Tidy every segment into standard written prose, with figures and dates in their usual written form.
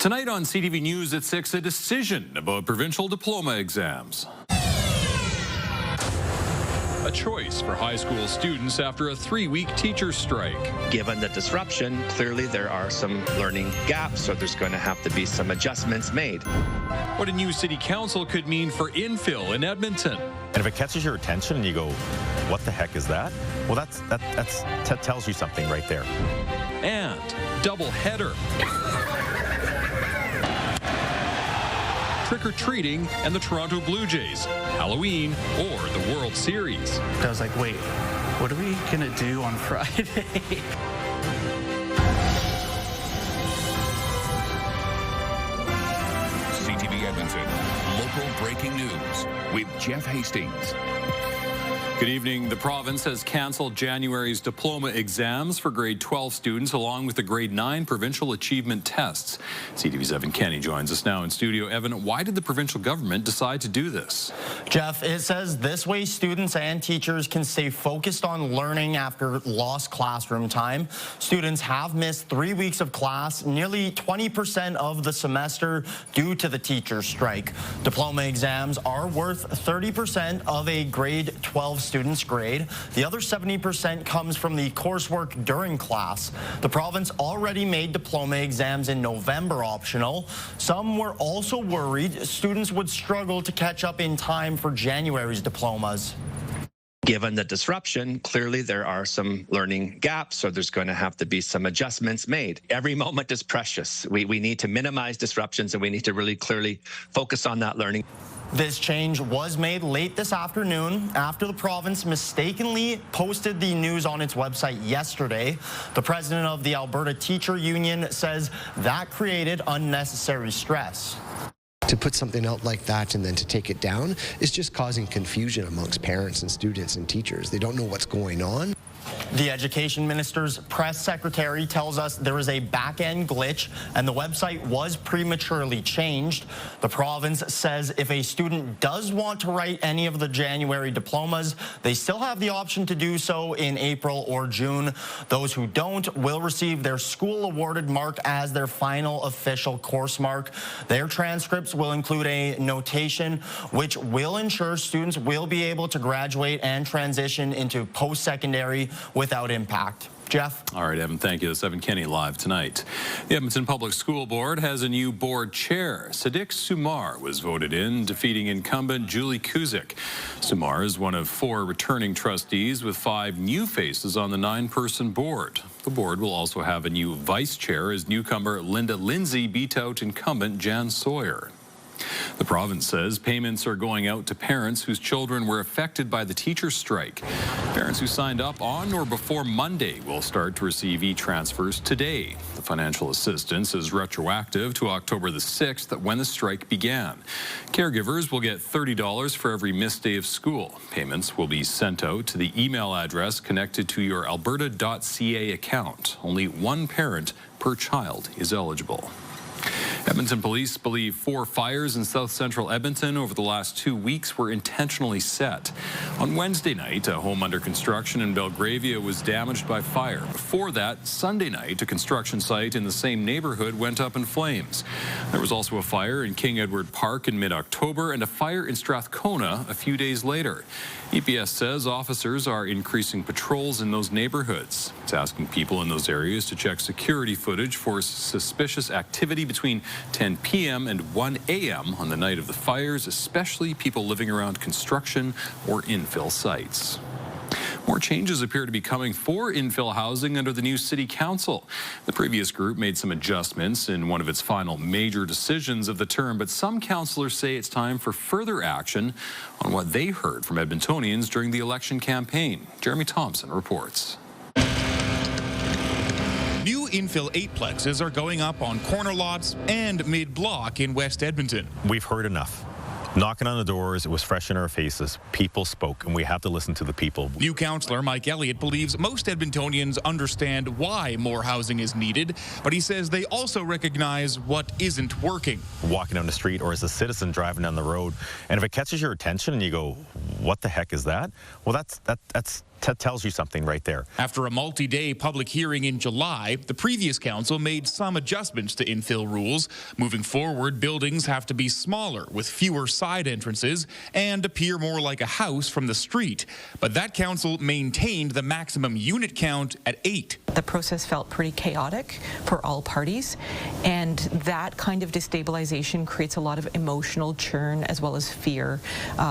Tonight on CTV News at 6, a decision about provincial diploma exams. A choice for high school students after a 3-week teacher strike. Given the disruption, clearly there are some learning gaps, so there's going to have to be some adjustments made. What a new city council could mean for infill in Edmonton. And if it catches your attention and you go, what the heck is that? Well, that tells you something right there. And double header. Trick-or-treating and the Toronto Blue Jays, Halloween or the World Series. I was like, wait, what are we going to do on Friday? CTV Edmonton, local breaking news with Jeff Hastings. Good evening. The province has cancelled January's diploma exams for grade 12 students along with the grade 9 provincial achievement tests. CTV's Evan Kenny joins us now in studio. Evan, why did the provincial government decide to do this? Jeff, it says this way students and teachers can stay focused on learning after lost classroom time. Students have missed 3 weeks of class, nearly 20% of the semester due to the teacher strike. Diploma exams are worth 30% of a grade 12 student's grade. The other 70% comes from the coursework during class. The province already made diploma exams in November optional. Some were also worried students would struggle to catch up in time for January's diplomas. Given the disruption, clearly there are some learning gaps, so there's going to have to be some adjustments made. Every moment is precious. We need to minimize disruptions, and we need to really clearly focus on that learning. This change was made late this afternoon after the province mistakenly posted the news on its website yesterday. The president of the Alberta Teacher Union says that created unnecessary stress. To put something out like that and then to take it down is just causing confusion amongst parents and students and teachers. They don't know what's going on. The education minister's press secretary tells us there is a back-end glitch and the website was prematurely changed. The province says if a student does want to write any of the January diplomas, they still have the option to do so in April or June. Those who don't will receive their school-awarded mark as their final official course mark. Their transcripts will include a notation which will ensure students will be able to graduate and transition into post-secondary without impact. Jeff? All right, Evan, thank you. That's Evan Kenny live tonight. The Edmonton Public School Board has a new board chair. Sadiq Sumar was voted in, defeating incumbent Julie Kuzik. Sumar is one of 4 returning trustees with 5 new faces on the 9-person board. The board will also have a new vice chair as newcomer Linda Lindsay beat out incumbent Jan Sawyer. The province says payments are going out to parents whose children were affected by the teacher strike. Parents who signed up on or before Monday will start to receive e-transfers today. The financial assistance is retroactive to October the 6th when the strike began. Caregivers will get $30 for every missed day of school. Payments will be sent out to the email address connected to your alberta.ca account. Only 1 parent per child is eligible. Edmonton police believe 4 fires in south central Edmonton over the last 2 weeks were intentionally set. On Wednesday night, a home under construction in Belgravia was damaged by fire. Before that, Sunday night, a construction site in the same neighborhood went up in flames. There was also a fire in King Edward Park in mid-October and a fire in Strathcona a few days later. EPS says officers are increasing patrols in those neighborhoods. It's asking people in those areas to check security footage for suspicious activity between 10 p.m. and 1 a.m. on the night of the fires, especially people living around construction or infill sites. More changes appear to be coming for infill housing under the new city council. The previous group made some adjustments in one of its final major decisions of the term, but some councillors say it's time for further action on what they heard from Edmontonians during the election campaign. Jeremy Thompson reports. New infill 8-plexes are going up on corner lots and mid-block in West Edmonton. We've heard enough. Knocking on the doors, it was fresh in our faces. People spoke, and we have to listen to the people. New councillor Mike Elliott believes most Edmontonians understand why more housing is needed, but he says they also recognize what isn't working. Walking down the street or as a citizen driving down the road, and if it catches your attention and you go, what the heck is that? Well, that tells you something right there. After a multi-day public hearing in July, the previous council made some adjustments to infill rules. Moving forward, buildings have to be smaller with fewer side entrances and appear more like a house from the street. But that council maintained the maximum unit count at 8. The process felt pretty chaotic for all parties, and that kind of destabilization creates a lot of emotional churn as well as fear,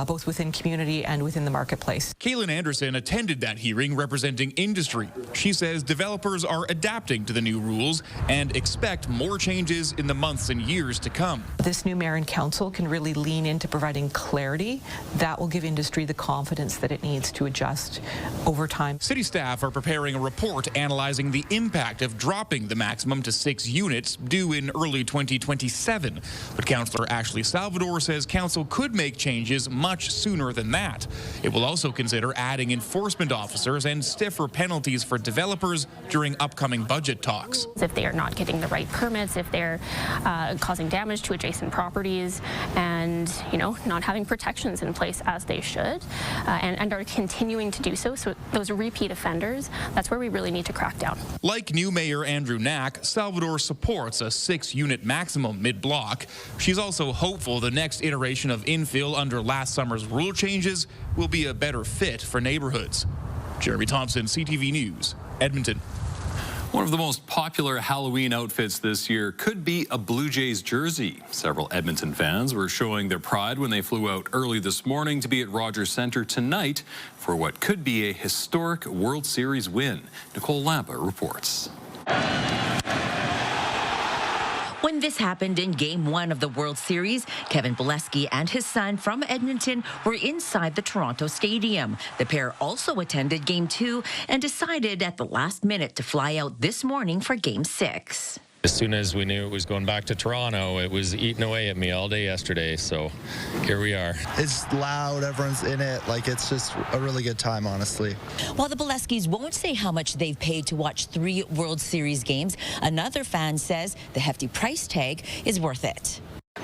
both within community and within the marketplace. Kaylin Anderson attended that hearing representing industry. She says developers are adapting to the new rules and expect more changes in the months and years to come. This new mayor and council can really lean into providing clarity that will give industry the confidence that it needs to adjust over time. City staff are preparing a report analyzing the impact of dropping the maximum to 6 units due in early 2027. But Councillor Ashley Salvador says council could make changes much sooner than that. It will also consider adding enforcement officers and stiffer penalties for developers during upcoming budget talks. If they are not getting the right permits, if they're causing damage to adjacent properties and, not having protections in place as they should and are continuing to do so. So those repeat offenders, that's where we really need to crack down. Like new Mayor Andrew Knack, Salvador supports a 6-unit maximum mid-block. She's also hopeful the next iteration of infill under last summer's rule changes will be a better fit for neighborhoods. Jeremy Thompson, CTV News, Edmonton. One of the most popular Halloween outfits this year could be a Blue Jays jersey. Several Edmonton fans were showing their pride when they flew out early this morning to be at Rogers Centre tonight for what could be a historic World Series win. Nicole Lampa reports. When this happened in Game 1 of the World Series, Kevin Bolesky and his son from Edmonton were inside the Toronto Stadium. The pair also attended Game 2 and decided at the last minute to fly out this morning for Game 6. As soon as we knew it was going back to Toronto, it was eating away at me all day yesterday, so here we are. It's loud, everyone's in it, it's just a really good time, honestly. While the Boleskys won't say how much they've paid to watch 3 World Series games, another fan says the hefty price tag is worth it.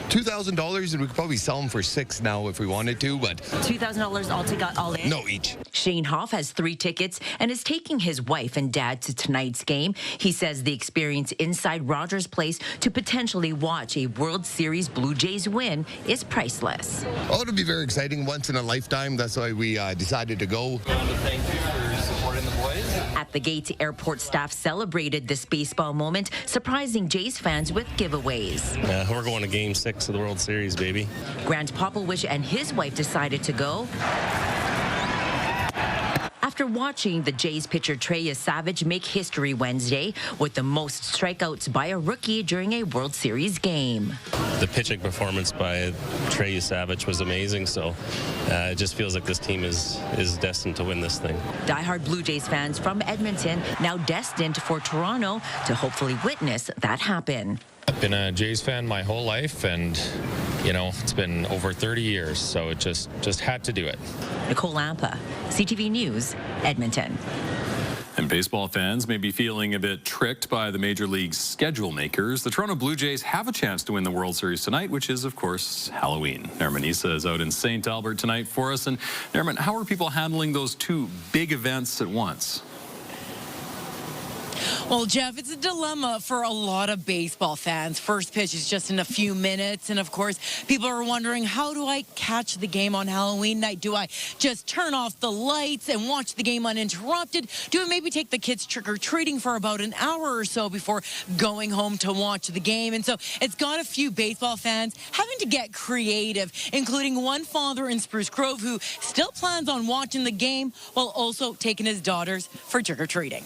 $2,000, and we could probably sell them for $6,000 now if we wanted to, but... $2,000 all in? No, each. Shane Hoff has 3 tickets and is taking his wife and dad to tonight's game. He says the experience inside Rogers Place to potentially watch a World Series Blue Jays win is priceless. Oh, it'll be very exciting, once in a lifetime. That's why we decided to go. Thank you for supporting the boys. At the gate, airport staff celebrated this baseball moment, surprising Jays fans with giveaways. We're going to Game 6 of the World Series, baby. Grant Popowish and his wife decided to go after watching the Jays pitcher Trey Savage make history Wednesday with the most strikeouts by a rookie during a World Series game. The pitching performance by Trey Savage was amazing, so it just feels like this team is destined to win this thing. Diehard Blue Jays fans from Edmonton now destined for Toronto to hopefully witness that happen. I've been a Jays fan my whole life, and it's been over 30 years, so it just had to do it. Nicole Lampa, CTV News, Edmonton. And baseball fans may be feeling a bit tricked by the Major League's schedule makers. The Toronto Blue Jays have a chance to win the World Series tonight, which is, of course, Halloween. Nerman Issa is out in St. Albert tonight for us. And Nerman, how are people handling those 2 big events at once? Well, Jeff, it's a dilemma for a lot of baseball fans. First pitch is just in a few minutes. And, of course, people are wondering, how do I catch the game on Halloween night? Do I just turn off the lights and watch the game uninterrupted? Do I maybe take the kids trick-or-treating for about an hour or so before going home to watch the game? And so it's got a few baseball fans having to get creative, including one father in Spruce Grove who still plans on watching the game while also taking his daughters for trick-or-treating.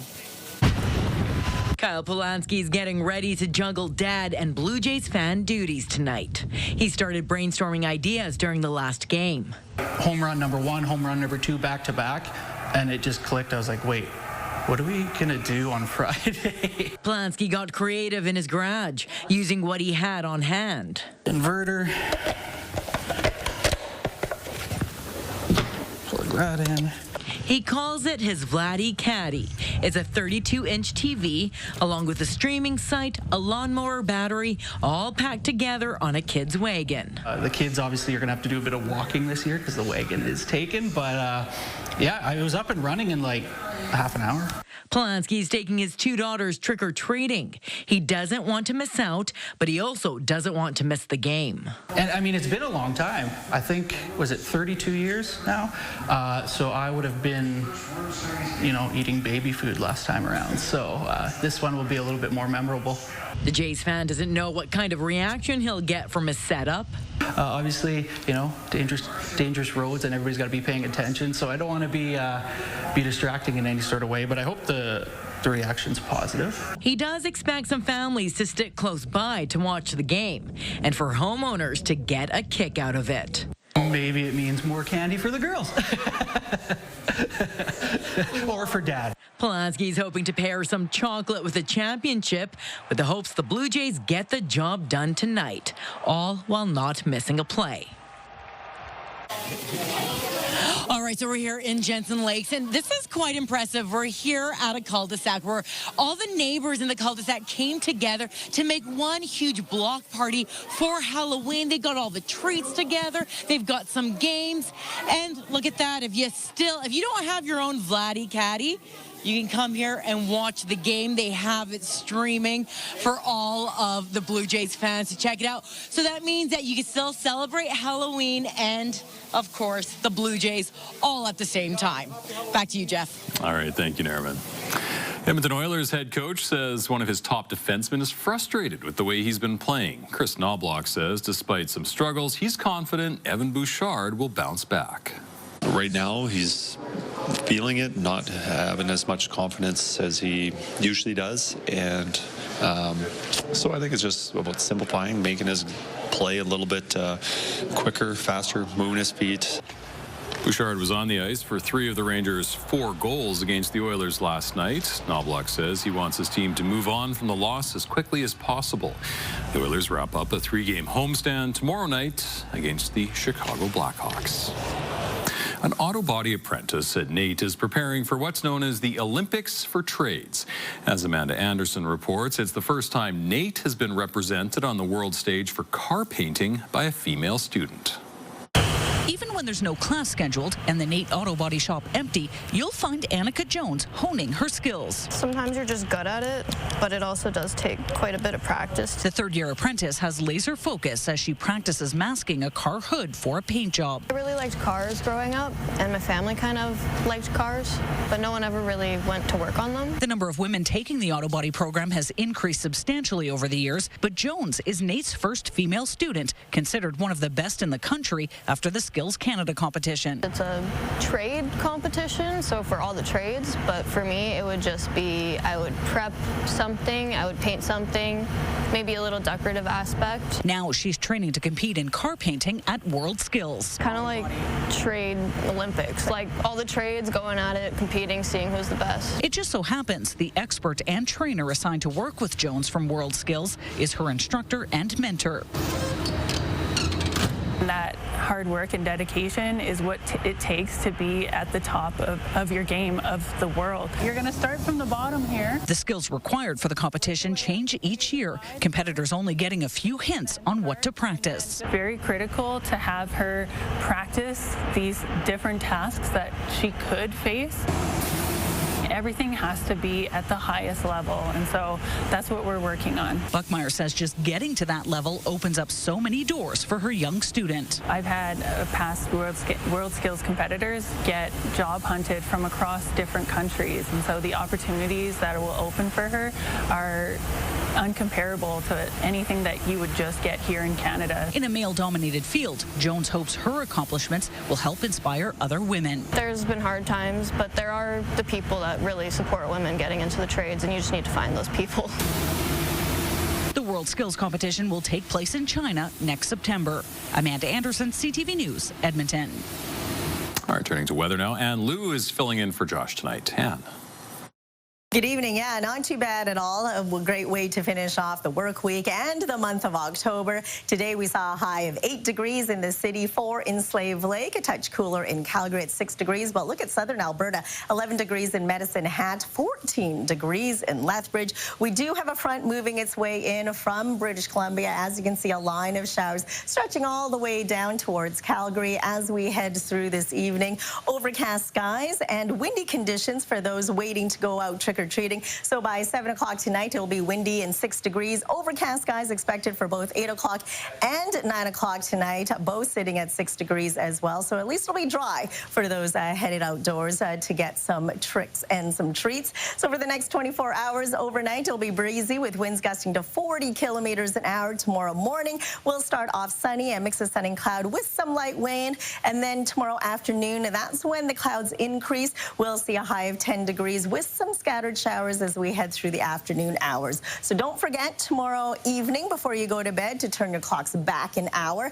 Kyle Polanski's getting ready to juggle dad and Blue Jays fan duties tonight. He started brainstorming ideas during the last game. Home run number 1, home run number 2, back-to-back, and it just clicked. I was like, wait, what are we going to do on Friday? Polanski got creative in his garage, using what he had on hand. Inverter. Plug that in. He calls it his Vladdy Caddy. It's a 32-inch TV, along with a streaming site, a lawnmower battery, all packed together on a kid's wagon. The kids obviously are going to have to do a bit of walking this year because the wagon is taken, but yeah, I was up and running in like half an hour. Polanski's taking his two daughters trick-or-treating. He doesn't want to miss out, but he also doesn't want to miss the game. And I mean, it's been a long time. I think, was it 32 years now? So I would have been, eating baby food last time around. So this one will be a little bit more memorable. The Jays fan doesn't know what kind of reaction he'll get from his setup. Obviously, dangerous roads, and everybody's got to be paying attention. So I don't want to be distracting in any sort of way, but I hope the reaction's positive. He does expect some families to stick close by to watch the game, and for homeowners to get a kick out of it. Maybe it means more candy for the girls. Or for Dad. Polanski's hoping to pair some chocolate with a championship with the hopes the Blue Jays get the job done tonight, all while not missing a play. All right, so we're here in Jensen Lakes, and this is quite impressive. We're here at a cul-de-sac where all the neighbors in the cul-de-sac came together to make one huge block party for Halloween. They got all the treats together. They've got some games, and look at that. If you don't have your own Vladdy Caddy, you can come here and watch the game. They have it streaming for all of the Blue Jays fans to check it out. So that means that you can still celebrate Halloween and, of course, the Blue Jays all at the same time. Back to you, Jeff. All right, thank you, Nariman. Edmonton Oilers head coach says one of his top defensemen is frustrated with the way he's been playing. Chris Knobloch says despite some struggles, he's confident Evan Bouchard will bounce back. Right now, he's feeling it, not having as much confidence as he usually does. And so I think it's just about simplifying, making his play a little bit quicker, faster, moving his feet. Bouchard was on the ice for 3 of the Rangers' 4 goals against the Oilers last night. Knobloch says he wants his team to move on from the loss as quickly as possible. The Oilers wrap up a 3-game homestand tomorrow night against the Chicago Blackhawks. An auto body apprentice at NAIT is preparing for what's known as the Olympics for Trades. As Amanda Anderson reports, it's the first time NAIT has been represented on the world stage for car painting by a female student. Even when there's no class scheduled and the NAIT Auto Body Shop empty, you'll find Annika Jones honing her skills. Sometimes you're just good at it, but it also does take quite a bit of practice. The third-year apprentice has laser focus as she practices masking a car hood for a paint job. I really liked cars growing up, and my family kind of liked cars, but no one ever really went to work on them. The number of women taking the auto body program has increased substantially over the years, but Jones is NAIT's first female student, considered one of the best in the country after the Skills Canada competition. It's a trade competition, so for all the trades, but for me it would just be I would prep something, I would paint something, maybe a little decorative aspect. Now she's training to compete in car painting at World Skills. Kind of like trade Olympics, like all the trades going at it, competing, seeing who's the best. It just so happens the expert and trainer assigned to work with Jones from World Skills is her instructor and mentor. That hard work and dedication is what it takes to be at the top of your game of the world. You're going to start from the bottom here. The skills required for the competition change each year, competitors only getting a few hints on what to practice. Very critical to have her practice these different tasks that she could face. Everything has to be at the highest level, and so that's what we're working on. Buckmeyer says just getting to that level opens up so many doors for her young student. I've had past World Skills competitors get job hunted from across different countries, and so the opportunities that will open for her are uncomparable to anything that you would just get here in Canada. In a male-dominated field, Jones hopes her accomplishments will help inspire other women. There's been hard times, but there are the people that really support women getting into the trades, and you just need to find those people. The World Skills competition will take place in China next September. Amanda Anderson, CTV News, Edmonton. All right, turning to weather now. Ann Lou is filling in for Josh tonight. Ann. Good evening. Yeah, not too bad at all. A great way to finish off the work week and the month of October. Today we saw a high of 8 degrees in the city, 4 in Slave Lake, a touch cooler in Calgary at 6 degrees. But look at southern Alberta, 11 degrees in Medicine Hat, 14 degrees in Lethbridge. We do have a front moving its way in from British Columbia. As you can see, a line of showers stretching all the way down towards Calgary as we head through this evening. Overcast skies and windy conditions for those waiting to go out trick-or-treating. So by 7 o'clock tonight, it'll be windy and 6 degrees. Overcast skies expected for both 8 o'clock and 9 o'clock tonight, both sitting at 6 degrees as well. So at least it'll be dry for those headed outdoors to get some tricks and some treats. So for the next 24 hours overnight, it'll be breezy with winds gusting to 40 kilometers an hour. Tomorrow morning, we'll start off sunny, a mix of sun and cloud with some light wind. And then tomorrow afternoon, that's when the clouds increase. We'll see a high of 10 degrees with some scattered showers as we head through the afternoon hours. So don't forget tomorrow evening before you go to bed to turn your clocks back an hour.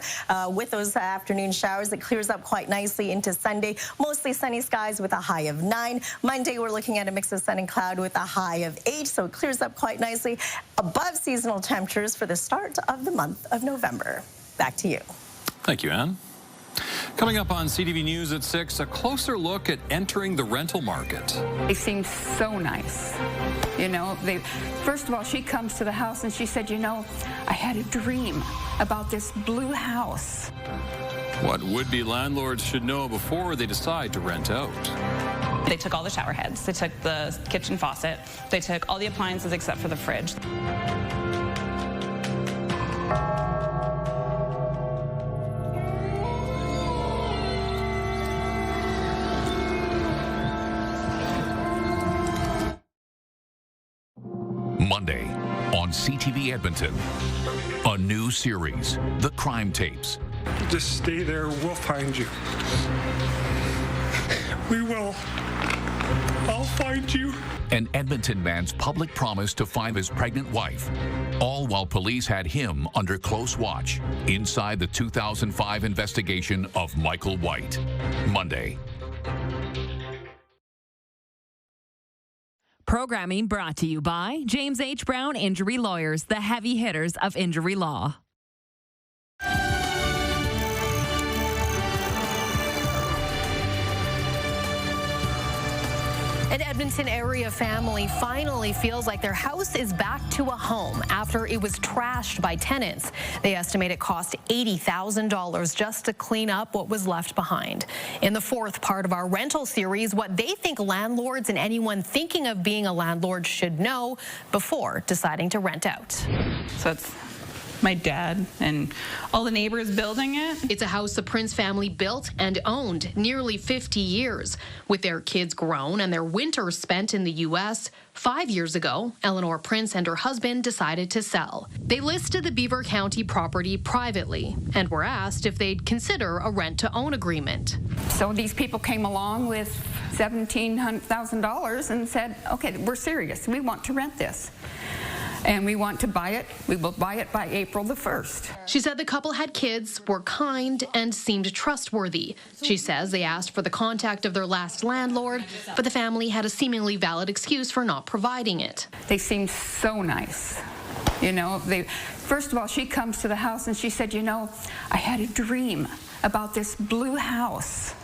With those afternoon showers, it clears up quite nicely into Sunday. Mostly sunny skies with a high of 9. Monday, we're looking at a mix of sun and cloud with a high of 8. So it clears up quite nicely above seasonal temperatures for the start of the month of November. Back to you. Thank you, Anne. Coming up on CTV News at 6, a closer look at entering the rental market. They seemed so nice. You know, first of all, she comes to the house and she said, you know, I had a dream about this blue house. What would-be landlords should know before they decide to rent out. They took all the shower heads, they took the kitchen faucet, they took all the appliances except for the fridge. Monday on CTV Edmonton, a new series, The Crime Tapes. Just stay there, we'll find you. We will. I'll find you. An Edmonton man's public promise to find his pregnant wife, all while police had him under close watch inside the 2005 investigation of Michael White. Monday. Programming brought to you by James H. Brown Injury Lawyers, the heavy hitters of injury law. An Edmonton area family finally feels like their house is back to a home after it was trashed by tenants. They estimate it cost $80,000 just to clean up what was left behind. In the fourth part of our rental series, what they think landlords and anyone thinking of being a landlord should know before deciding to rent out. So it's my dad and all the neighbors building it. It's a house the Prince family built and owned nearly 50 years. With their kids grown and their winters spent in the U.S., 5 years ago, Eleanor Prince and her husband decided to sell. They listed the Beaver County property privately and were asked if they'd consider a rent-to-own agreement. So these people came along with $17,000 and said, okay, we're serious. We want to rent this. And we want to buy it. We will buy it by April the 1st. She said the couple had kids, were kind, and seemed trustworthy. She says they asked for the contact of their last landlord, but the family had a seemingly valid excuse for not providing it. They seemed so nice. You know, first of all, she comes to the house and she said, you know, I had a dream about this blue house.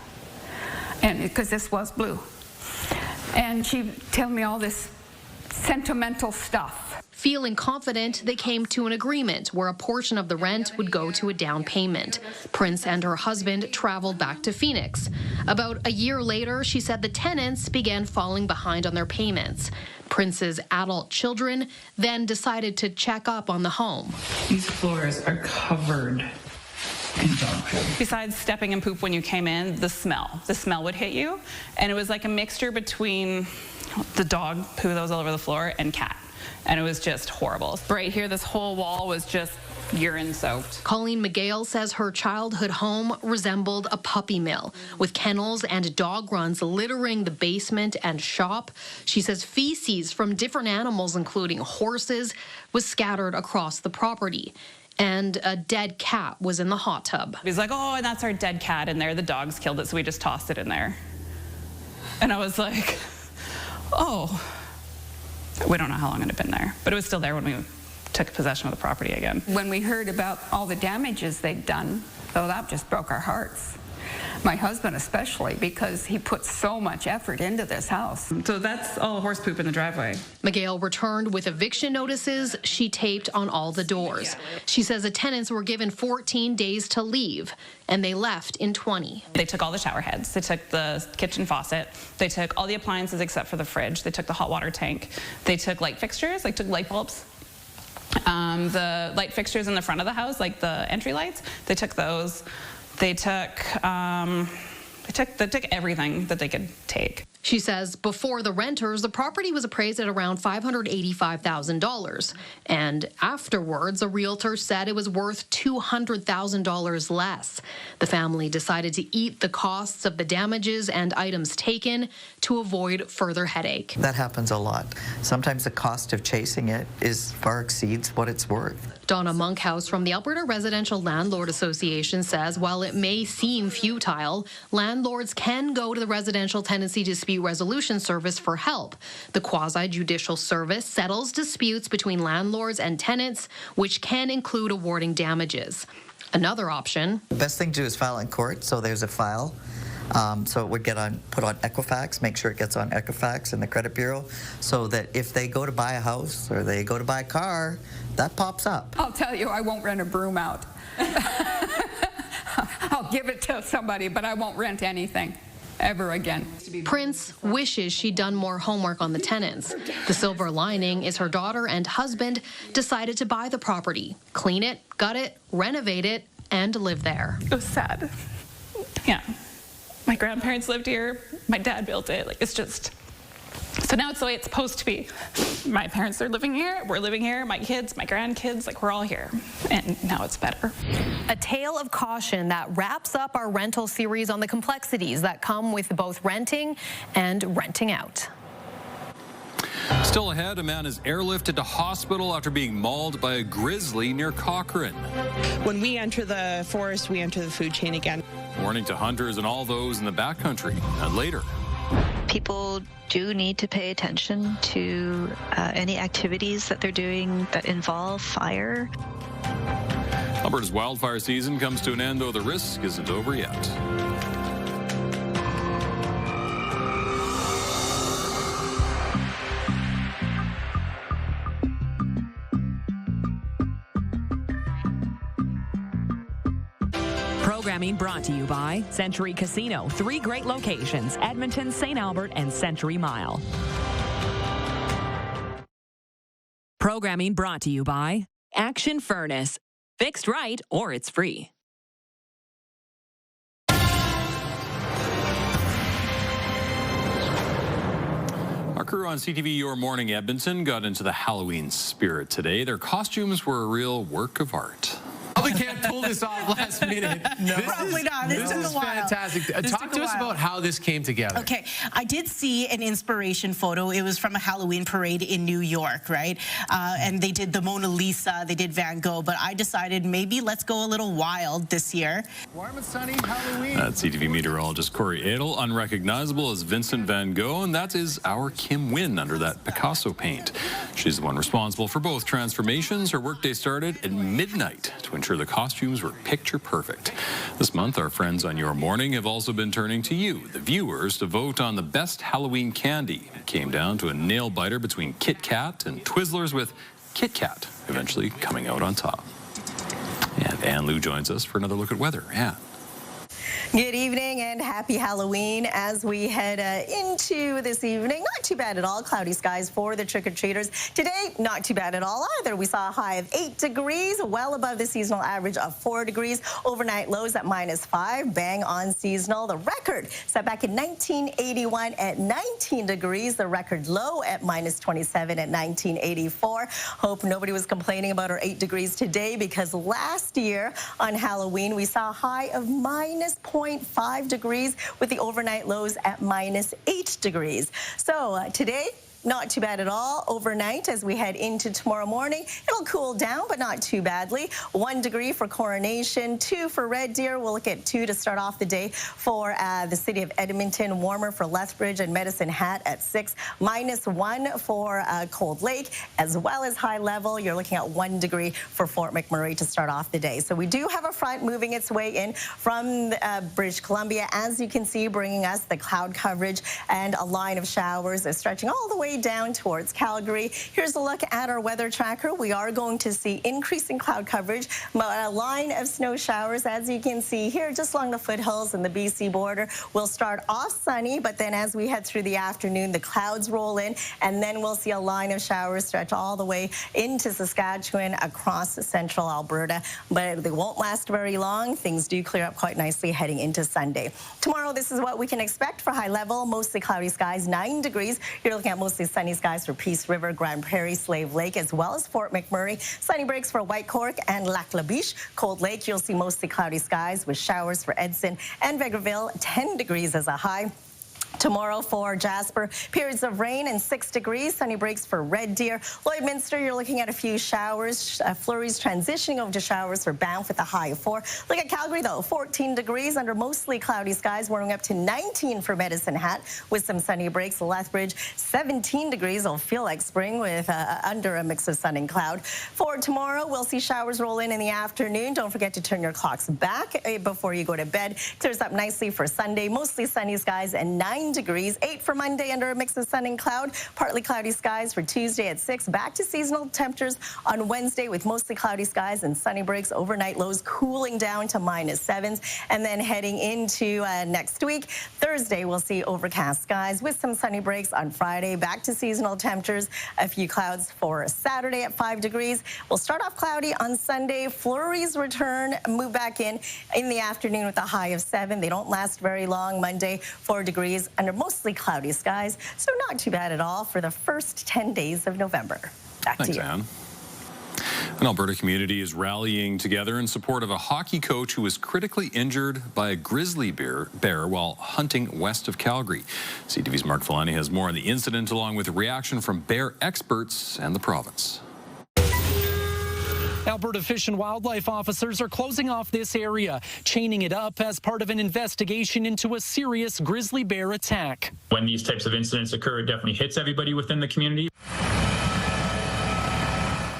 And because this was blue. And she told me all this sentimental stuff. Feeling confident, they came to an agreement where a portion of the rent would go to a down payment. Prince and her husband traveled back to Phoenix. About a year later, she said the tenants began falling behind on their payments. Prince's adult children then decided to check up on the home. These floors are covered in dog poop. Besides stepping in poop when you came in, the smell would hit you. And it was like a mixture between the dog poo that was all over the floor and cat. And it was just horrible. Right here, this whole wall was just urine soaked. Colleen McGale says her childhood home resembled a puppy mill, with kennels and dog runs littering the basement and shop. She says feces from different animals, including horses, was scattered across the property. And a dead cat was in the hot tub. He's like, oh, and that's our dead cat in there. The dogs killed it, so we just tossed it in there. And I was like, oh. We don't know how long it had been there, but it was still there when we took possession of the property again. When we heard about all the damages they'd done, so that just broke our hearts. My husband especially, because he put so much effort into this house. So that's all horse poop in the driveway. McGale returned with eviction notices she taped on all the doors. She says the tenants were given 14 days to leave, and they left in 20. They took all the shower heads. They took the kitchen faucet. They took all the appliances except for the fridge. They took the hot water tank. They took light fixtures, like took light bulbs. The light fixtures in the front of the house, like the entry lights, they took those. They took everything that they could take. She says before the renters, the property was appraised at around $585,000. And afterwards, a realtor said it was worth $200,000 less. The family decided to eat the costs of the damages and items taken to avoid further headache. That happens a lot. Sometimes the cost of chasing it far exceeds what it's worth. Donna Monkhouse from the Alberta Residential Landlord Association says while it may seem futile, landlords can go to the Residential Tenancy Dispute Resolution Service for help. The quasi-judicial service settles disputes between landlords and tenants, which can include awarding damages. Another option. The best thing to do is file in court, so there's a file. So it would get put on Equifax, make sure it gets on Equifax and the credit bureau, so that if they go to buy a house or they go to buy a car, that pops up. I'll tell you, I won't rent a broom out. I'll give it to somebody, but I won't rent anything ever again. Prince wishes she'd done more homework on the tenants. The silver lining is her daughter and husband decided to buy the property, clean it, gut it, renovate it, and live there. It was sad. Yeah. My grandparents lived here. My dad built it. Like, it's just... So now it's the way it's supposed to be. My parents are living here. We're living here. My kids, my grandkids, like, we're all here. And now it's better. A tale of caution that wraps up our rental series on the complexities that come with both renting and renting out. Still ahead, a man is airlifted to hospital after being mauled by a grizzly near Cochrane. When we enter the forest, we enter the food chain again. Warning to hunters and all those in the backcountry. And later. People do need to pay attention to any activities that they're doing that involve fire. Alberta's wildfire season comes to an end, though the risk isn't over yet. Programming brought to you by Century Casino. 3 great locations: Edmonton, St. Albert, and Century Mile. Programming brought to you by Action Furnace. Fixed right or it's free. Our crew on CTV Your Morning Edmonton got into the Halloween spirit today. Their costumes were a real work of art. Probably can't pull this off last minute. No, probably not. This took a while. Fantastic. Talk to us about how this came together. Okay, I did see an inspiration photo. It was from a Halloween parade in New York, right? And they did the Mona Lisa, they did Van Gogh, but I decided maybe let's go a little wild this year. Warm and sunny Halloween. That's CTV meteorologist Corey Adel, unrecognizable as Vincent Van Gogh, and that is our Kim Wynn under that Picasso paint. She's the one responsible for both transformations. Her workday started at midnight to ensure the costumes were picture perfect. This month, our friends on Your Morning have also been turning to you, the viewers, to vote on the best Halloween candy. It came down to a nail-biter between Kit Kat and Twizzlers, with Kit Kat eventually coming out on top. And Ann Lou joins us for another look at weather. Ann. Good evening and happy Halloween as we head into this evening. Not too bad at all. Cloudy skies for the trick-or-treaters. Today, not too bad at all either. We saw a high of 8 degrees, well above the seasonal average of 4 degrees. Overnight lows at -5, bang on seasonal. The record set back in 1981 at 19 degrees. The record low at -27 at 1984. Hope nobody was complaining about our 8 degrees today, because last year on Halloween, we saw a high of -0.5 degrees with the overnight lows at -8 degrees. So today, not too bad at all. Overnight, as we head into tomorrow morning, it'll cool down, but not too badly. 1 degree for Coronation, 2 for Red Deer. We'll look at 2 to start off the day for the city of Edmonton. Warmer for Lethbridge and Medicine Hat at 6. -1 for Cold Lake, as well as high level. You're looking at 1 degree for Fort McMurray to start off the day. So we do have a front moving its way in from British Columbia, as you can see, bringing us the cloud coverage, and a line of showers is stretching all the way down towards Calgary. Here's a look at our weather tracker. We are going to see increasing cloud coverage, a line of snow showers, as you can see here, just along the foothills and the BC border. We'll start off sunny, but then as we head through the afternoon, the clouds roll in, and then we'll see a line of showers stretch all the way into Saskatchewan, across central Alberta. But they won't last very long. Things do clear up quite nicely heading into Sunday. Tomorrow, this is what we can expect for high level. Mostly cloudy skies, 9 degrees. You're looking at mostly sunny skies for Peace River, Grand Prairie, Slave Lake, as well as Fort McMurray. Sunny breaks for White Cork and Lac La Biche. Cold Lake, you'll see mostly cloudy skies with showers for Edson and Vegreville. 10 degrees as a high. Tomorrow for Jasper, periods of rain and 6 degrees. Sunny breaks for Red Deer. Lloydminster, you're looking at a few showers. Flurries transitioning over to showers for Banff with a high of 4. Look at Calgary, though, 14 degrees under mostly cloudy skies, warming up to 19 for Medicine Hat with some sunny breaks. Lethbridge, 17 degrees. It'll feel like spring with under a mix of sun and cloud. For tomorrow, we'll see showers roll in the afternoon. Don't forget to turn your clocks back before you go to bed. Clears up nicely for Sunday. Mostly sunny skies and 9 degrees. 8 for Monday under a mix of sun and cloud. Partly cloudy skies for Tuesday at 6. Back to seasonal temperatures on Wednesday with mostly cloudy skies and sunny breaks. Overnight lows cooling down to -7s. And then heading into next week, Thursday, we'll see overcast skies with some sunny breaks on Friday. Back to seasonal temperatures. A few clouds for Saturday at 5 degrees. We'll start off cloudy on Sunday. Flurries return, move back in the afternoon with a high of 7. They don't last very long. Monday, 4 degrees under mostly cloudy skies, so not too bad at all for the first 10 days of November. Back to you. Anne. An Alberta community is rallying together in support of a hockey coach who was critically injured by a grizzly bear while hunting west of Calgary. CTV's Mark Filani has more on the incident, along with reaction from bear experts and the province. Alberta Fish and Wildlife officers are closing off this area, chaining it up as part of an investigation into a serious grizzly bear attack. When these types of incidents occur, it definitely hits everybody within the community.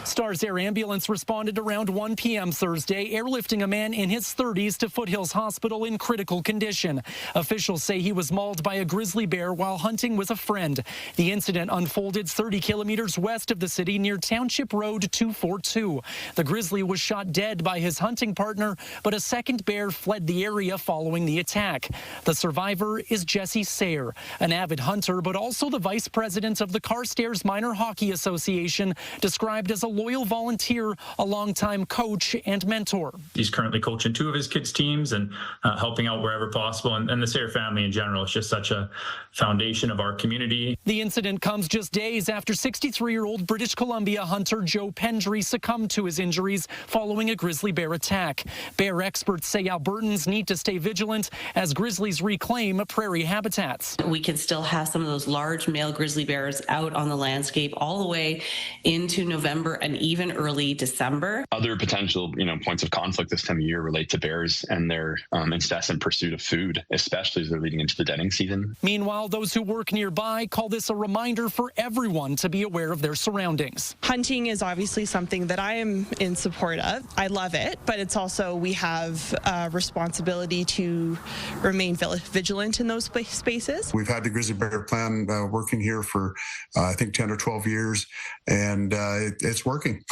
Stars Air Ambulance responded around 1 p.m. Thursday, airlifting a man in his 30s to Foothills Hospital in critical condition. Officials say he was mauled by a grizzly bear while hunting with a friend. The incident unfolded 30 kilometers west of the city near Township Road 242. The grizzly was shot dead by his hunting partner, but a second bear fled the area following the attack. The survivor is Jesse Sayre, an avid hunter, but also the vice president of the Carstairs Minor Hockey Association, described as a loyal volunteer, a longtime coach and mentor. He's currently coaching 2 of his kids' teams and helping out wherever possible. And the Sayre family in general is just such a foundation of our community. The incident comes just days after 63-year-old British Columbia hunter Joe Pendry succumbed to his injuries following a grizzly bear attack. Bear experts say Albertans need to stay vigilant as grizzlies reclaim prairie habitats. We can still have some of those large male grizzly bears out on the landscape all the way into November and even early December. Other potential, points of conflict this time of year relate to bears and their incessant pursuit of food, especially as they're leading into the denning season. Meanwhile, those who work nearby call this a reminder for everyone to be aware of their surroundings. Hunting is obviously something that I am in support of. I love it, but it's also we have a responsibility to remain vigilant in those spaces. We've had the grizzly bear plan working here for I think 10 or 12 years, and it's working.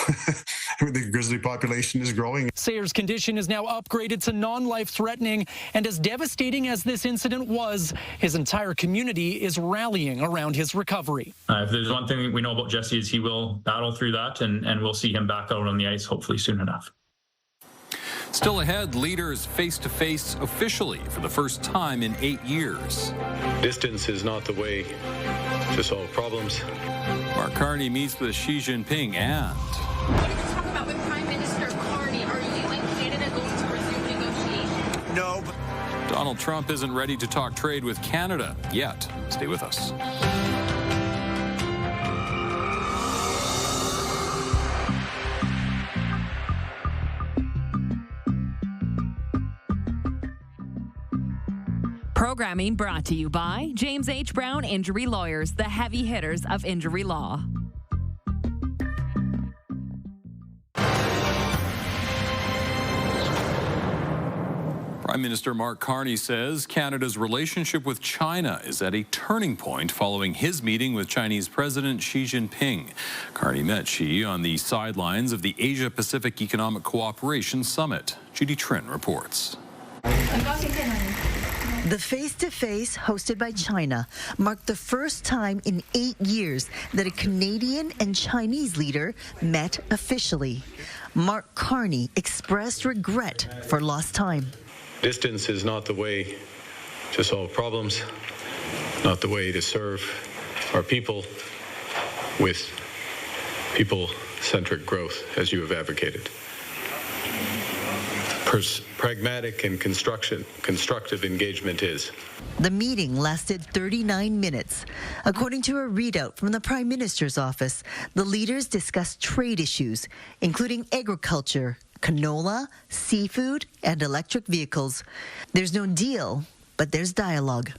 The grizzly population is growing. Sayre's condition is now upgraded to non-life-threatening, and as devastating as this incident was, his entire community is rallying around his recovery. If there's one thing we know about Jesse is he will battle through that, and we'll see him back out on the ice hopefully soon enough. Still ahead, leaders face-to-face officially for the first time in 8 years. Distance is not the way to solve problems. Mark Carney meets with Xi Jinping and... What did you talk about with Prime Minister Carney? Are you and Canada going to resume negotiations? No. Donald Trump isn't ready to talk trade with Canada yet. Stay with us. Programming brought to you by James H. Brown Injury Lawyers, the heavy hitters of injury law. Prime Minister Mark Carney says Canada's relationship with China is at a turning point following his meeting with Chinese President Xi Jinping. Carney met Xi on the sidelines of the Asia-Pacific Economic Cooperation Summit. Judy Trin reports. The face-to-face hosted by China marked the first time in 8 years that a Canadian and Chinese leader met officially. Mark Carney expressed regret for lost time. Distance is not the way to solve problems, not the way to serve our people with people-centric growth, as you have advocated. Pragmatic and constructive engagement is. The meeting lasted 39 minutes. According to a readout from the Prime Minister's office, the leaders discussed trade issues, including agriculture, canola, seafood, and electric vehicles. There's no deal, but there's dialogue.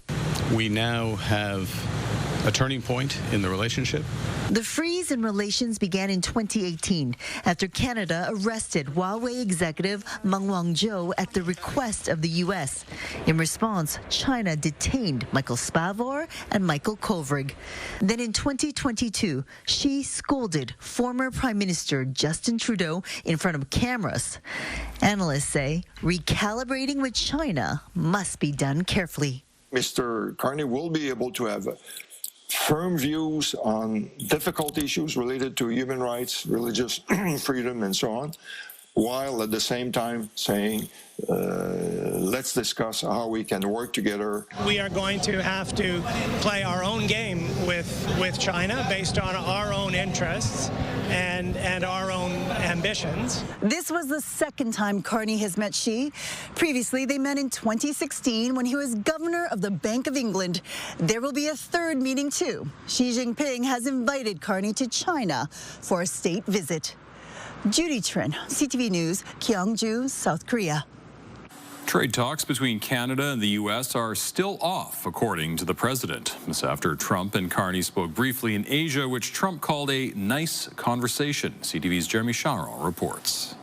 We now have a turning point in the relationship. The freeze in relations began in 2018 after Canada arrested Huawei executive Meng Wanzhou at the request of the U.S. In response, China detained Michael Spavor and Michael Kovrig. Then in 2022, Xi scolded former Prime Minister Justin Trudeau in front of cameras. Analysts say recalibrating with China must be done carefully. Mr. Carney will be able to have firm views on difficult issues related to human rights, religious freedom, and so on, while at the same time saying, let's discuss how we can work together. We are going to have to play our own game with China based on our own interests and our own ambitions. This was the second time Carney has met Xi. Previously, they met in 2016 when he was governor of the Bank of England. There will be a third meeting, too. Xi Jinping has invited Carney to China for a state visit. Judy Trin, CTV News, Gyeongju, South Korea. Trade talks between Canada and the U.S. are still off, according to the president. This after Trump and Carney spoke briefly in Asia, which Trump called a nice conversation. CTV's Jeremy Charles reports.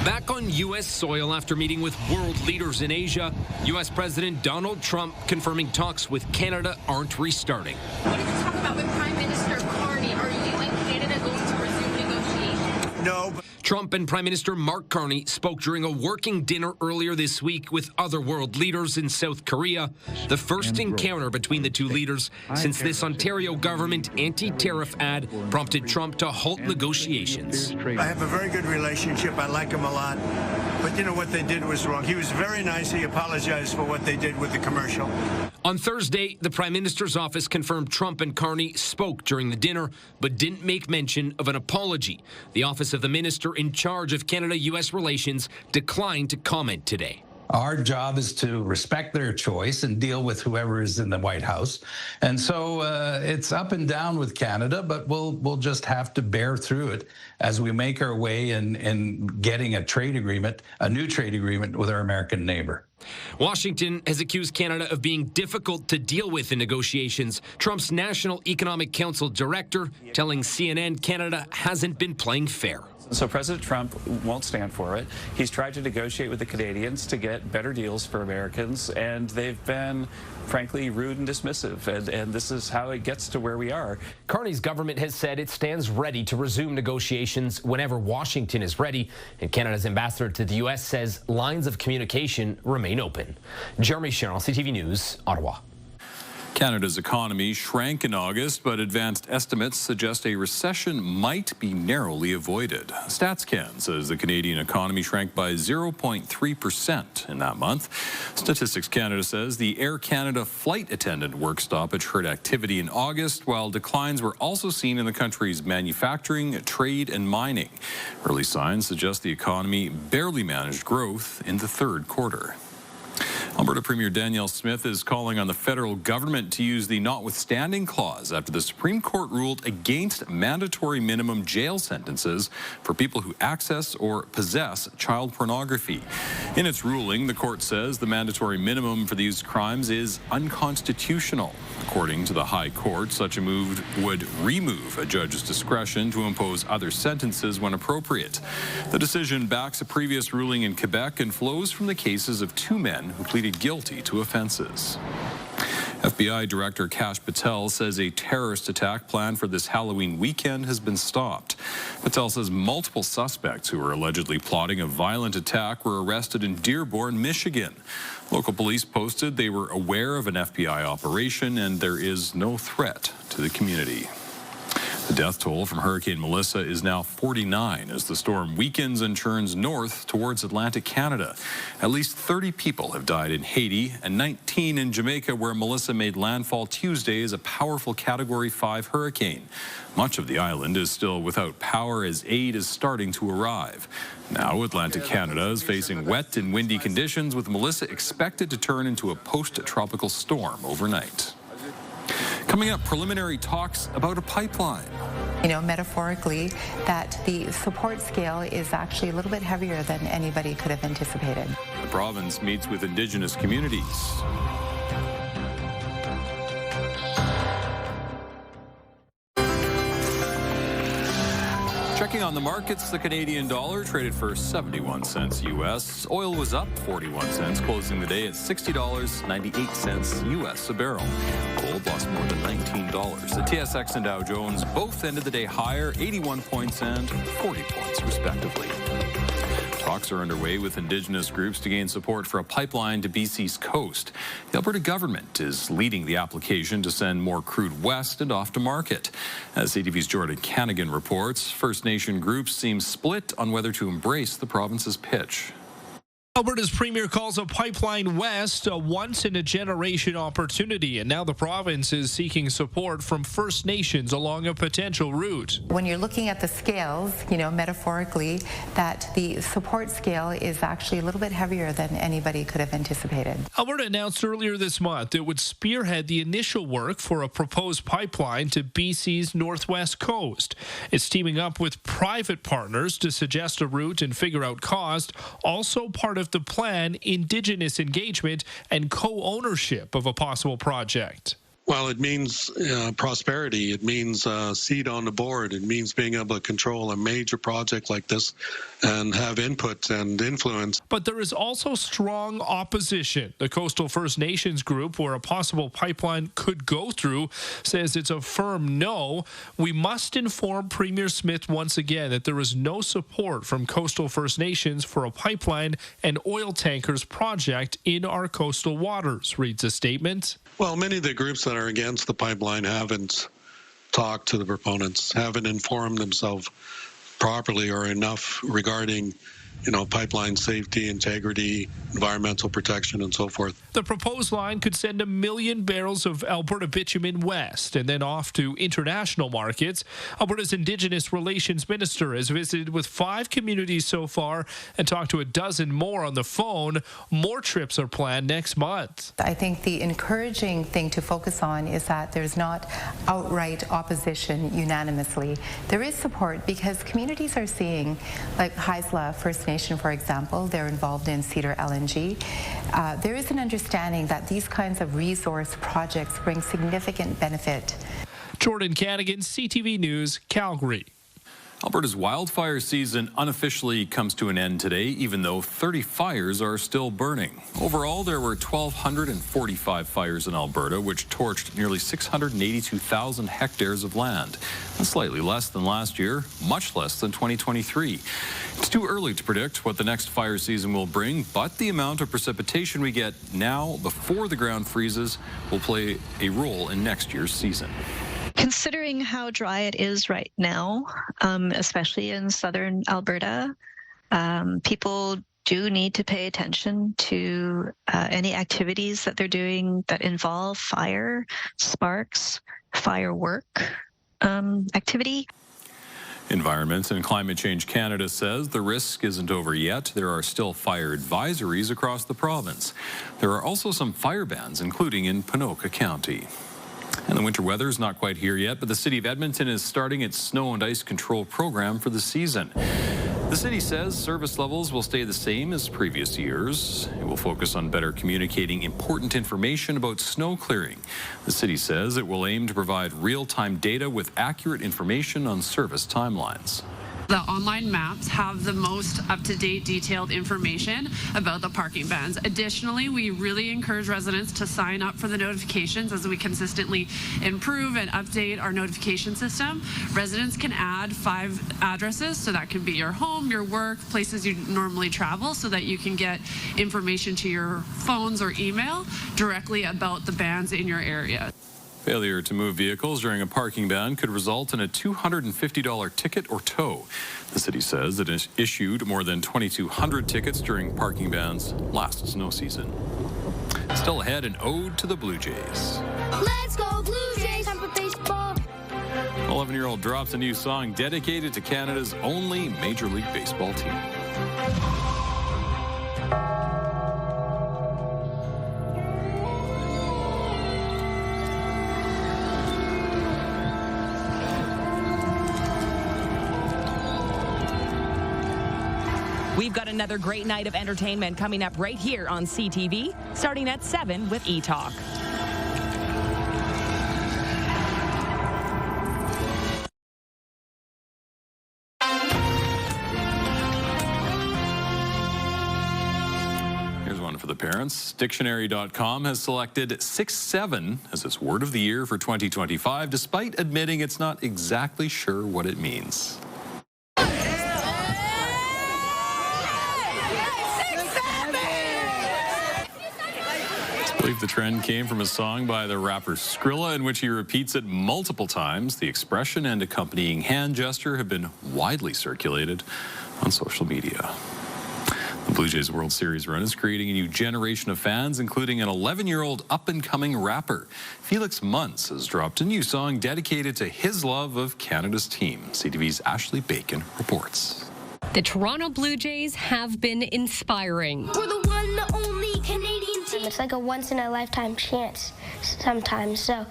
Back on U.S. soil after meeting with world leaders in Asia, U.S. President Donald Trump confirming talks with Canada aren't restarting. What did you talk about with Prime Minister Carney? Are you and Canada going to resume negotiations? No. Trump and Prime Minister Mark Carney spoke during a working dinner earlier this week with other world leaders in South Korea, the first encounter between the two leaders since this Ontario government anti-tariff ad prompted Trump to halt negotiations. I have a very good relationship. I like him a lot. But you know what they did was wrong. He was very nice. He apologized for what they did with the commercial. On Thursday, the Prime Minister's office confirmed Trump and Carney spoke during the dinner, but didn't make mention of an apology. The Office of the Minister in charge of Canada-U.S. relations declined to comment today. Our job is to respect their choice and deal with whoever is in the White House. And so it's up and down with Canada, but we'll just have to bear through it as we make our way in getting a trade agreement, a new trade agreement with our American neighbor. Washington has accused Canada of being difficult to deal with in negotiations. Trump's National Economic Council director telling CNN Canada hasn't been playing fair. So President Trump won't stand for it. He's tried to negotiate with the Canadians to get better deals for Americans, and they've been, frankly, rude and dismissive. And this is how it gets to where we are. Carney's government has said it stands ready to resume negotiations whenever Washington is ready, and Canada's ambassador to the U.S. says lines of communication remain open. Jeremy Charles, CTV News, Ottawa. Canada's economy shrank in August, but advanced estimates suggest a recession might be narrowly avoided. StatsCan says the Canadian economy shrank by 0.3% in that month. Statistics Canada says the Air Canada flight attendant work stoppage hurt activity in August, while declines were also seen in the country's manufacturing, trade, and mining. Early signs suggest the economy barely managed growth in the third quarter. Alberta Premier Danielle Smith is calling on the federal government to use the notwithstanding clause after the Supreme Court ruled against mandatory minimum jail sentences for people who access or possess child pornography. In its ruling, the court says the mandatory minimum for these crimes is unconstitutional. According to the High Court, such a move would remove a judge's discretion to impose other sentences when appropriate. The decision backs a previous ruling in Quebec and flows from the cases of two men who pleaded guilty to offenses. FBI Director Kash Patel says a terrorist attack planned for this Halloween weekend has been stopped. Patel says multiple suspects who were allegedly plotting a violent attack were arrested in Dearborn, Michigan. Local police posted they were aware of an FBI operation and there is no threat to the community. The death toll from Hurricane Melissa is now 49 as the storm weakens and churns north towards Atlantic Canada. At least 30 people have died in Haiti and 19 in Jamaica, where Melissa made landfall Tuesday as a powerful Category 5 hurricane. Much of the island is still without power as aid is starting to arrive. Now Atlantic Canada is facing wet and windy conditions, with Melissa expected to turn into a post-tropical storm overnight. Coming up, preliminary talks about a pipeline. You know, metaphorically, that the support scale is actually a little bit heavier than anybody could have anticipated. The province meets with Indigenous communities. Checking on the markets, the Canadian dollar traded for 71 cents U.S. Oil was up 41 cents, closing the day at $60.98 U.S. a barrel. Gold lost more than $19. The TSX and Dow Jones both ended the day higher, 81 points and 40 points, respectively. Talks are underway with Indigenous groups to gain support for a pipeline to BC's coast. The Alberta government is leading the application to send more crude west and off to market. As CTV's Jordan Canagan reports, First Nation groups seem split on whether to embrace the province's pitch. Alberta's premier calls a pipeline west a once-in-a-generation opportunity, and now the province is seeking support from First Nations along a potential route. When you're looking at the scales, you know, metaphorically, that the support scale is actually a little bit heavier than anybody could have anticipated. Alberta announced earlier this month it would spearhead the initial work for a proposed pipeline to BC's northwest coast. It's teaming up with private partners to suggest a route and figure out cost, also part of the plan, Indigenous engagement and co-ownership of a possible project. Well, it means prosperity. It means seat on the board. It means being able to control a major project like this and have input and influence. But there is also strong opposition. The Coastal First Nations group, where a possible pipeline could go through, says it's a firm no. We must inform Premier Smith once again that there is no support from Coastal First Nations for a pipeline and oil tankers project in our coastal waters, reads a statement. Well, many of the groups that are against the pipeline haven't talked to the proponents, haven't informed themselves properly or enough regarding, pipeline safety, integrity, environmental protection, and so forth. The proposed line could send 1 million barrels of Alberta bitumen west and then off to international markets. Alberta's Indigenous Relations Minister has visited with 5 communities so far and talked to a dozen more on the phone. More trips are planned next month. I think the encouraging thing to focus on is that there's not outright opposition unanimously. There is support because communities are seeing, like Haisla First Nation, for example, they're involved in Cedar LNG. There is an understanding that these kinds of resource projects bring significant benefit. Jordan Canagan, CTV News, Calgary. Alberta's wildfire season unofficially comes to an end today, even though 30 fires are still burning. Overall, there were 1,245 fires in Alberta, which torched nearly 682,000 hectares of land. That's slightly less than last year, much less than 2023. It's too early to predict what the next fire season will bring, but the amount of precipitation we get now before the ground freezes will play a role in next year's season. Considering how dry it is right now, especially in southern Alberta, people do need to pay attention to any activities that they're doing that involve fire, sparks, firework activity. Environment and Climate Change Canada says the risk isn't over yet. There are still fire advisories across the province. There are also some fire bans, including in Ponoka County. And the winter weather is not quite here yet, but the City of Edmonton is starting its snow and ice control program for the season. The city says service levels will stay the same as previous years. It will focus on better communicating important information about snow clearing. The city says it will aim to provide real-time data with accurate information on service timelines. The online maps have the most up-to-date detailed information about the parking bans. Additionally, we really encourage residents to sign up for the notifications as we consistently improve and update our notification system. Residents can add 5 addresses, so that can be your home, your work, places you normally travel, so that you can get information to your phones or email directly about the bans in your area. Failure to move vehicles during a parking ban could result in a $250 ticket or tow. The city says it has issued more than 2,200 tickets during parking bans last snow season. Still ahead, an ode to the Blue Jays. Let's go Blue Jays, time for baseball. 11-year-old drops a new song dedicated to Canada's only Major League Baseball team. We've got another great night of entertainment coming up right here on CTV, starting at 7 with E-Talk. Here's one for the parents. Dictionary.com has selected 6'7" as its word of the year for 2025, despite admitting it's not exactly sure what it means. I believe the trend came from a song by the rapper Skrilla in which he repeats it multiple times. The expression and accompanying hand gesture have been widely circulated on social media. The Blue Jays World Series run is creating a new generation of fans, including an 11-year-old up-and-coming rapper. Felix Muntz has dropped a new song dedicated to his love of Canada's team. CTV's Ashley Bacon reports. The Toronto Blue Jays have been inspiring. We're the one, the only Canadian team. It's like a once-in-a-lifetime chance sometimes. So,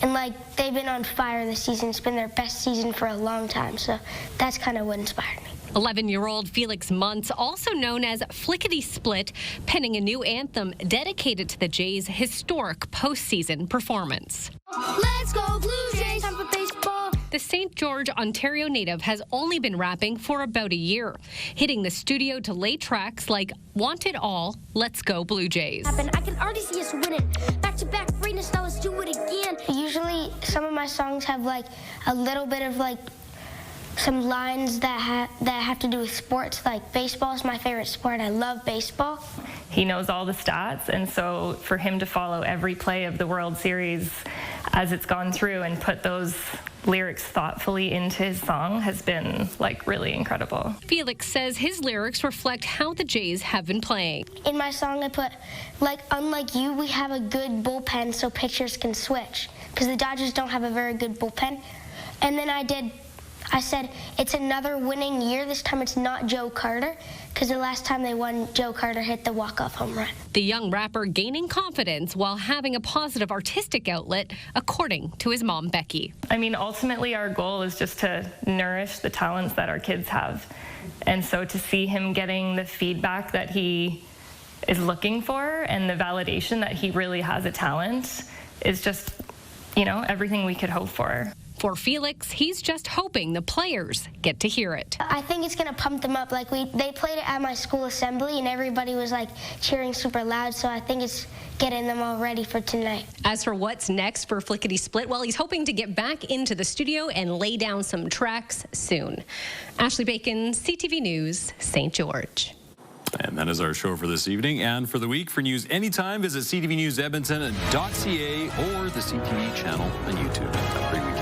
and like they've been on fire this season. It's been their best season for a long time. So that's kind of what inspired me. 11-year-old Felix Muntz, also known as Flickety Split, penning a new anthem dedicated to the Jays' historic postseason performance. Let's go Blue Jays, time for baseball. The St. George, Ontario native has only been rapping for about a year, hitting the studio to lay tracks like Want It All, Let's Go Blue Jays. I can already see us winning. Back-to-back greatness, now let's do it again. Usually some of my songs have like a little bit of like some lines that have to do with sports, like baseball is my favorite sport. I love baseball. He knows all the stats, and so for him to follow every play of the World Series as it's gone through and put those lyrics thoughtfully into his song has been like really incredible. Felix says his lyrics reflect how the Jays have been playing. In my song I put, like, unlike you, we have a good bullpen so pitchers can switch, because the Dodgers don't have a very good bullpen. And then I said, it's another winning year. This time it's not Joe Carter, because the last time they won, Joe Carter hit the walk-off home run. The young rapper gaining confidence while having a positive artistic outlet, according to his mom, Becky. I mean, ultimately our goal is just to nourish the talents that our kids have. And so to see him getting the feedback that he is looking for and the validation that he really has a talent is just, you know, everything we could hope for. For Felix, he's just hoping the players get to hear it. I think it's going to pump them up. Like they played it at my school assembly, and everybody was like cheering super loud, so I think it's getting them all ready for tonight. As for what's next for Flickety Split, well, he's hoping to get back into the studio and lay down some tracks soon. Ashley Bacon, CTV News, St. George. And that is our show for this evening and for the week. For news anytime, visit ctvnewsedmonton.ca or the CTV channel on YouTube. Have a great weekend.